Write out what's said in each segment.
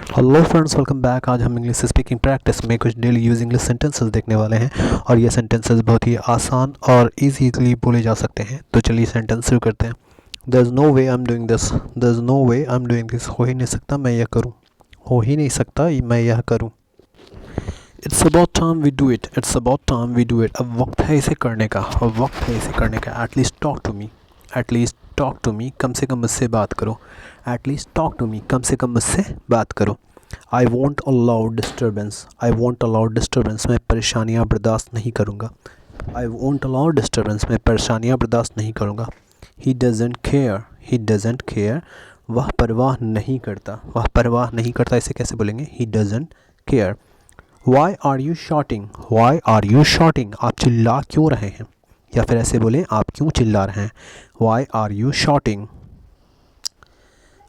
Hello friends, welcome back. आज हम English speaking practice में कुछ डेली यूज इंग्लिश सेंटेंसेस देखने वाले हैं और ये सेंटेंसेस बहुत ही आसान और इजीली बोले जा सकते हैं। तो चलिए सेंटेंस शुरू करते हैं। There is no way I am doing this. There is no way I am doing this. हो ही नहीं सकता मैं यह करूँ। हो ही नहीं सकता मैं यह करूँ। It's about time we do it. It's about time we do it. अब वक्त है इसे करने का। अब वक्त है इसे करने का। At least talk to me. At least talk to me. कम से कम मुझसे बात करो। At least talk to me. कम से कम मुझसे बात करो। I won't allow disturbance. I won't allow disturbance. मैं परेशानियाँ बर्दाश्त नहीं करूँगा। I won't allow disturbance. मैं परेशानियाँ बर्दाश्त नहीं करूँगा। He doesn't care. He doesn't care. वह परवाह नहीं करता। वह परवाह नहीं करता इसे कैसे बोलेंगे? He doesn't care. Why are you shouting. Why are you shouting. आप चिल्ला क्यों रहे हैं? या फिर ऐसे बोलें, आप क्यों चिल्ला रहे हैं? Why are you shouting.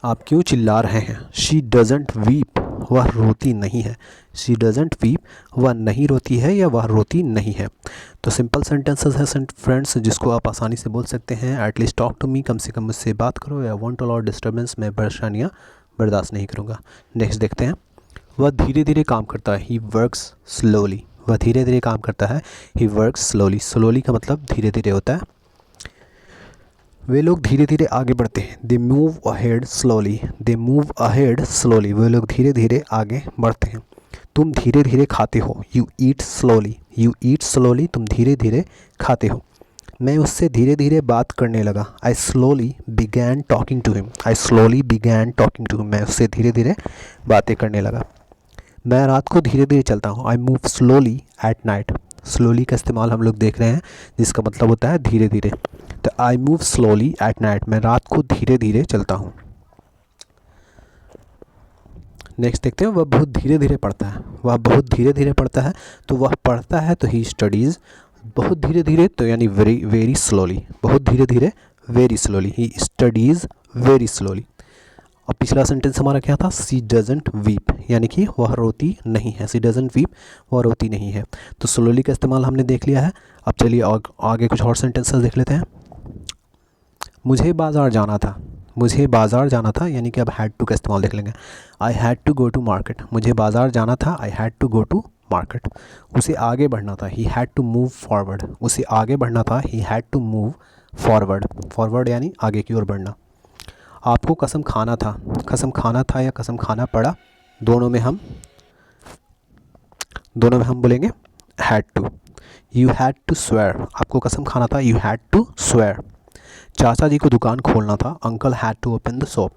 आप क्यों चिल्ला रहे हैं? She doesn't weep. वह रोती नहीं है। She doesn't weep. वह नहीं रोती है या वह रोती नहीं है। तो सिंपल सेंटेंसेस है फ्रेंड्स, जिसको आप आसानी से बोल सकते हैं। At least talk to me. कम से कम मुझसे बात करो। या वॉन्ट अलाउ डिस्टर्बेंस। मैं परेशानियाँ बर्दाश्त नहीं करूँगा। नेक्स्ट देखते हैं। वह धीरे धीरे काम करता है। He works slowly. वह धीरे धीरे काम करता है। He works slowly. स्लोली का मतलब धीरे धीरे होता है। वे लोग धीरे धीरे आगे बढ़ते हैं। They move ahead slowly. They move ahead slowly. वे लोग धीरे धीरे आगे बढ़ते हैं। तुम धीरे धीरे खाते हो। You eat slowly. You eat slowly. तुम धीरे धीरे खाते हो। मैं उससे धीरे धीरे बात करने लगा। I slowly began talking to him. I slowly began talking to him. मैं उससे धीरे धीरे बातें करने लगा। मैं रात को धीरे धीरे चलता हूँ। I move slowly at night. Slowly का इस्तेमाल हम लोग देख रहे हैं, जिसका मतलब होता है धीरे धीरे। तो I move slowly at night. मैं रात को धीरे धीरे चलता हूँ। नेक्स्ट देखते हैं। वह बहुत धीरे धीरे पढ़ता है। वह बहुत धीरे धीरे पढ़ता है। तो वह पढ़ता है तो ही स्टडीज़। बहुत धीरे धीरे तो यानी वेरी स्लोली। बहुत धीरे धीरे very slowly. He studies very slowly. और पिछला सेंटेंस हमारा क्या था? सी डजेंट वीप, यानी कि वह रोती नहीं है। सी डजेंट वीप, वह रोती नहीं है। तो स्लोली का इस्तेमाल हमने देख लिया है। अब चलिए आगे कुछ और सेंटेंसेस देख लेते हैं। मुझे बाज़ार जाना था। मुझे बाज़ार जाना था, यानी कि अब हैड टू का इस्तेमाल देख लेंगे। I had to go to market. मुझे बाज़ार जाना था। I had to go to market. उसे आगे बढ़ना था। He had to move forward. उसे आगे बढ़ना था। He had to move forward. Forward यानी आगे की ओर बढ़ना। आपको कसम खाना था। कसम खाना था या कसम खाना पड़ा, दोनों में हम बोलेंगे had to. You had to swear. आपको कसम खाना था। You had to swear. चाचा जी को दुकान खोलना था। Uncle had to open the shop.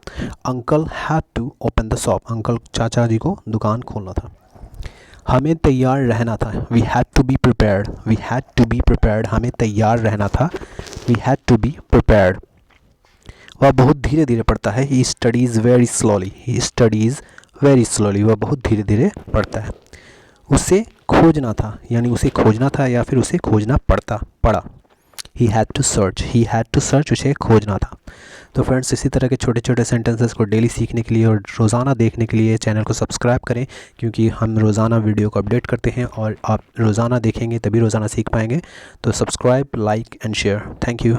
Uncle had to open the shop. Uncle चाचा जी को दुकान खोलना था। हमें तैयार रहना था। We had to be prepared. We had to be prepared. हमें तैयार रहना था। We had to be prepared. वह बहुत धीरे धीरे पढ़ता है। He studies very slowly. He studies very slowly. वह बहुत धीरे धीरे पढ़ता है। उसे खोजना था, यानी उसे खोजना था या फिर उसे खोजना पड़ा। He had to search. He had to search. उसे खोजना था। तो फ्रेंड्स, इसी तरह के छोटे छोटे सेंटेंसेस को डेली सीखने के लिए और रोज़ाना देखने के लिए चैनल को सब्सक्राइब करें, क्योंकि हम रोज़ाना वीडियो को अपडेट करते हैं और आप रोज़ाना देखेंगे तभी रोज़ाना सीख पाएंगे। तो subscribe, like and share. Thank you.